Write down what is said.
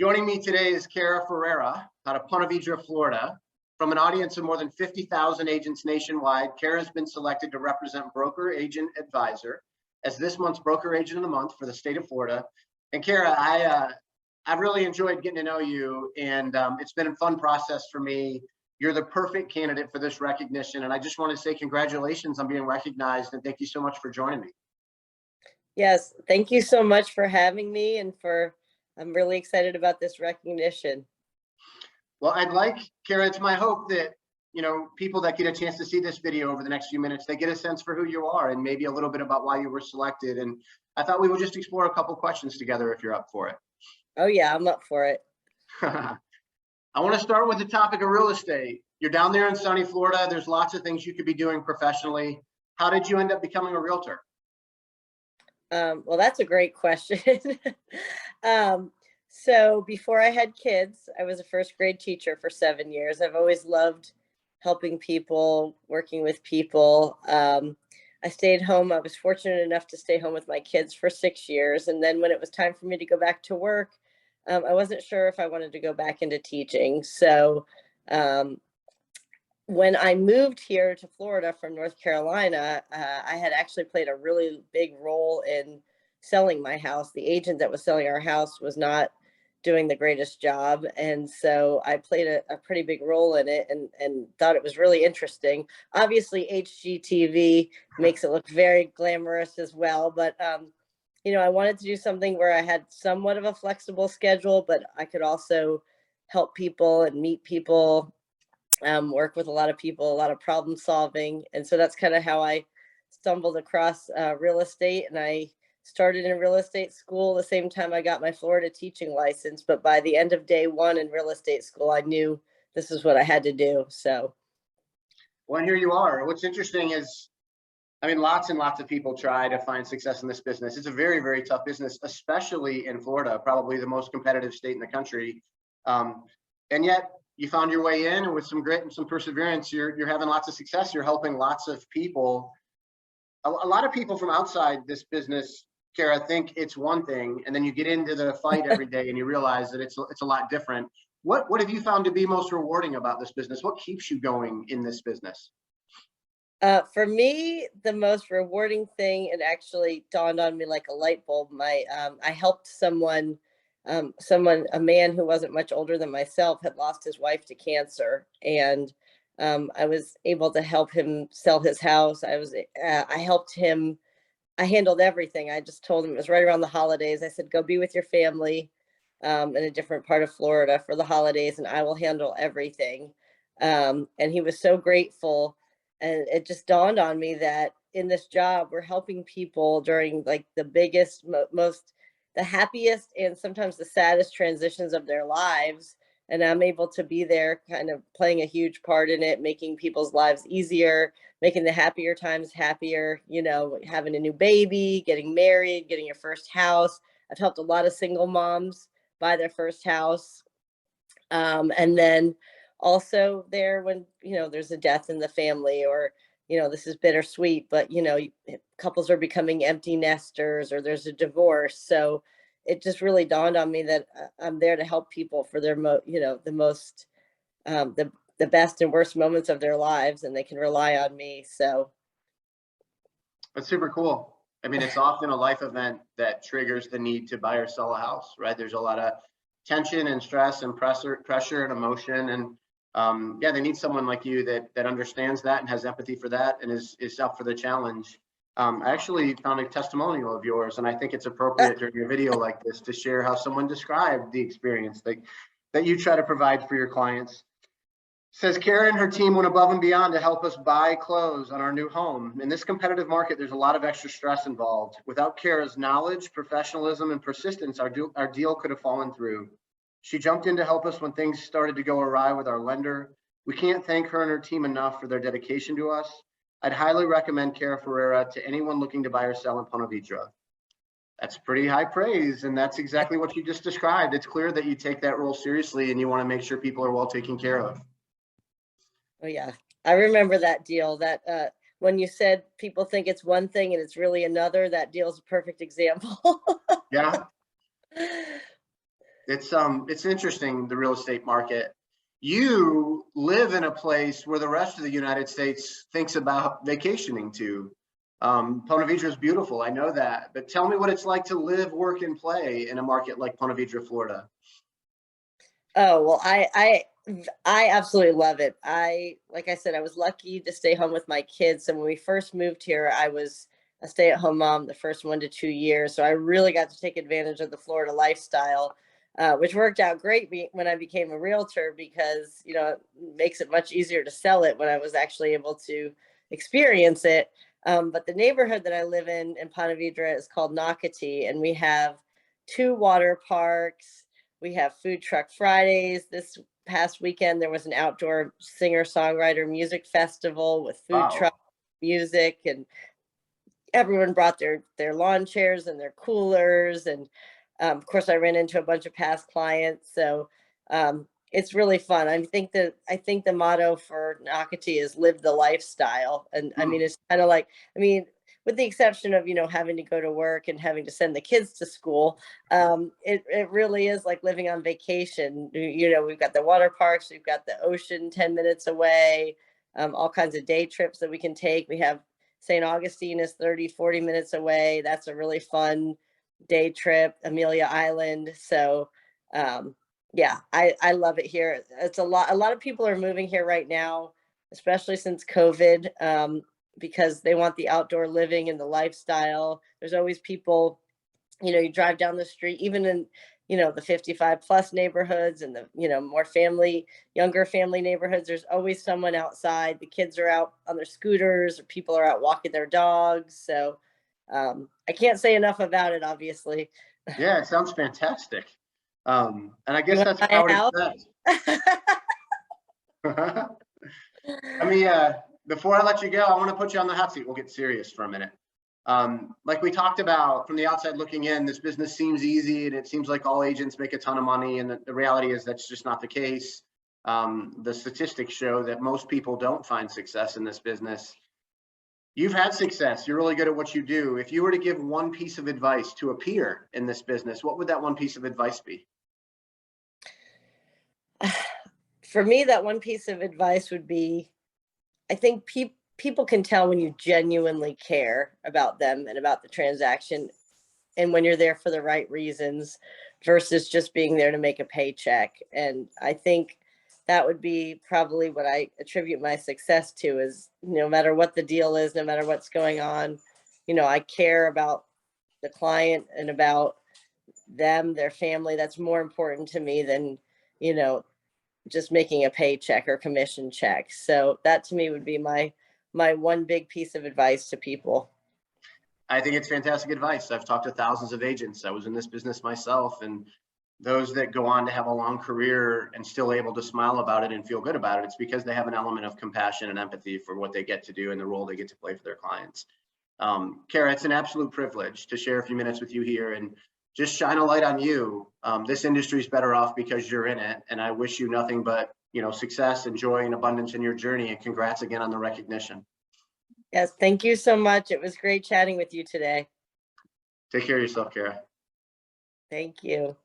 Joining me today is Cara Ferreira out of Ponte Vedra, Florida. From an audience of more than 50,000 agents nationwide, Cara has been selected to represent Broker Agent Advisor as this month's Broker Agent of the Month for the state of Florida. And Cara, I've really enjoyed getting to know you, and it's been a fun process for me. You're the perfect candidate for this recognition, and I just want to say congratulations on being recognized, and thank you so much for joining me. Yes, thank you so much for having me, and I'm really excited about this recognition. Well, Cara, it's my hope that, people that get a chance to see this video over the next few minutes, they get a sense for who you are and maybe a little bit about why you were selected. And I thought we would just explore a couple questions together if you're up for it. Oh yeah, I'm up for it. I want to start with the topic of real estate. You're down there in sunny Florida. There's lots of things you could be doing professionally. How did you end up becoming a realtor? Well, that's a great question. So before I had kids, I was a first grade teacher for 7 years. I've always loved helping people, working with people. I stayed home. I was fortunate enough to stay home with my kids for 6 years. And then when it was time for me to go back to work, I wasn't sure if I wanted to go back into teaching. So when I moved here to Florida from North Carolina, I had actually played a really big role in selling my house. The agent that was selling our house was not doing the greatest job. And so I played a pretty big role in it and thought it was really interesting. Obviously, HGTV makes it look very glamorous as well. But, I wanted to do something where I had somewhat of a flexible schedule, but I could also help people and meet people. Work with a lot of people, a lot of problem solving. And so that's kind of how I stumbled across real estate. And I started in real estate school the same time I got my Florida teaching license. But by the end of day one in real estate school, I knew this is what I had to do. So. Well, and here you are. What's interesting is, lots and lots of people try to find success in this business. It's a very, very tough business, especially in Florida, probably the most competitive state in the country. And yet, you found your way in, and with some grit and some perseverance, you're having lots of success. You're helping lots of people. A lot of people from outside this business, Cara, think it's one thing, and then you get into the fight every day and you realize that it's a lot different. What have you found to be most rewarding about this business? What keeps you going in this business? For me, the most rewarding thing, it actually dawned on me like a light bulb. I helped a man who wasn't much older than myself had lost his wife to cancer, and I was able to help him sell his house. I helped him. I handled everything. I just told him, it was right around the holidays. I said, go be with your family in a different part of Florida for the holidays, and I will handle everything. And he was so grateful. And it just dawned on me that in this job, we're helping people during like the biggest, the happiest and sometimes the saddest transitions of their lives. And I'm able to be there kind of playing a huge part in it, making people's lives easier, making the happier times happier, having a new baby, getting married, getting your first house. I've helped a lot of single moms buy their first house. And then also there when, there's a death in the family, or this is bittersweet, but couples are becoming empty nesters, or there's a divorce. So it just really dawned on me that I'm there to help people for their the best and worst moments of their lives, and they can rely on me. So that's super cool. It's often a life event that triggers the need to buy or sell a house, right? There's a lot of tension and stress and pressure and emotion, and they need someone like you that understands that and has empathy for that and is up for the challenge. I actually found a testimonial of yours, and I think it's appropriate during a video like this to share how someone described the experience that you try to provide for your clients. It says, Cara and her team went above and beyond to help us buy close on our new home. In this competitive market, there's a lot of extra stress involved. Without Cara's knowledge, professionalism, and persistence, our deal could have fallen through. She jumped in to help us when things started to go awry with our lender. We can't thank her and her team enough for their dedication to us. I'd highly recommend Cara Ferreira to anyone looking to buy or sell in Ponte Vedra. That's pretty high praise, and that's exactly what you just described. It's clear that you take that role seriously and you want to make sure people are well taken care of. Oh yeah, I remember that deal. That when you said people think it's one thing and it's really another, that deal's a perfect example. Yeah. It's interesting, the real estate market. You live in a place where the rest of the United States thinks about vacationing to. Ponte Vedra is beautiful, I know that, but tell me what it's like to live, work, and play in a market like Ponte Vedra, Florida. Oh, well, I absolutely love it. Like I said, I was lucky to stay home with my kids. And when we first moved here, I was a stay-at-home mom the first 1 to 2 years. So I really got to take advantage of the Florida lifestyle, which worked out great when I became a realtor, because, it makes it much easier to sell it when I was actually able to experience it. But the neighborhood that I live in Ponte Vedra, is called Nocatee, and we have 2 water parks. We have food truck Fridays. This past weekend, there was an outdoor singer-songwriter music festival with food truck Wow. music, and everyone brought their lawn chairs and their coolers. And of course, I ran into a bunch of past clients. So it's really fun. I think the motto for Nocatee is live the lifestyle. And I mean, it's kind of like, with the exception of, having to go to work and having to send the kids to school, it really is like living on vacation. We've got the water parks, we've got the ocean 10 minutes away, all kinds of day trips that we can take. We have St. Augustine is 30-40 minutes away. That's a really fun day trip. Amelia Island. So yeah, I love it here. It's a lot of people are moving here right now, especially since COVID, because they want the outdoor living and the lifestyle. There's always people, you drive down the street, even in, the 55 plus neighborhoods and the, younger family neighborhoods, there's always someone outside. The kids are out on their scooters, or people are out walking their dogs. So I can't say enough about it, obviously. Yeah, it sounds fantastic. And I You guess want that's to buy a how house? it says. Let me, before I let you go, I want to put you on the hot seat. We'll get serious for a minute. Like we talked about, from the outside looking in, this business seems easy and it seems like all agents make a ton of money. And the reality is that's just not the case. The statistics show that most people don't find success in this business. You've had success. You're really good at what you do. If you were to give one piece of advice to a peer in this business, what would that one piece of advice be? For me, that one piece of advice would be, I think people can tell when you genuinely care about them and about the transaction, and when you're there for the right reasons versus just being there to make a paycheck. And I think that would be probably what I attribute my success to, is no matter what the deal is, no matter what's going on, I care about the client and about them, their family. That's more important to me than, just making a paycheck or commission check. So that to me would be my one big piece of advice to people. I think it's fantastic advice. I've talked to thousands of agents. I was in this business myself, and those that go on to have a long career and still able to smile about it and feel good about it, it's because they have an element of compassion and empathy for what they get to do and the role they get to play for their clients. Cara, it's an absolute privilege to share a few minutes with you here and just shine a light on you. This industry is better off because you're in it, and I wish you nothing but success and joy and abundance in your journey. And congrats again on the recognition. Yes, thank you so much. It was great chatting with you today. Take care of yourself, Cara. Thank you.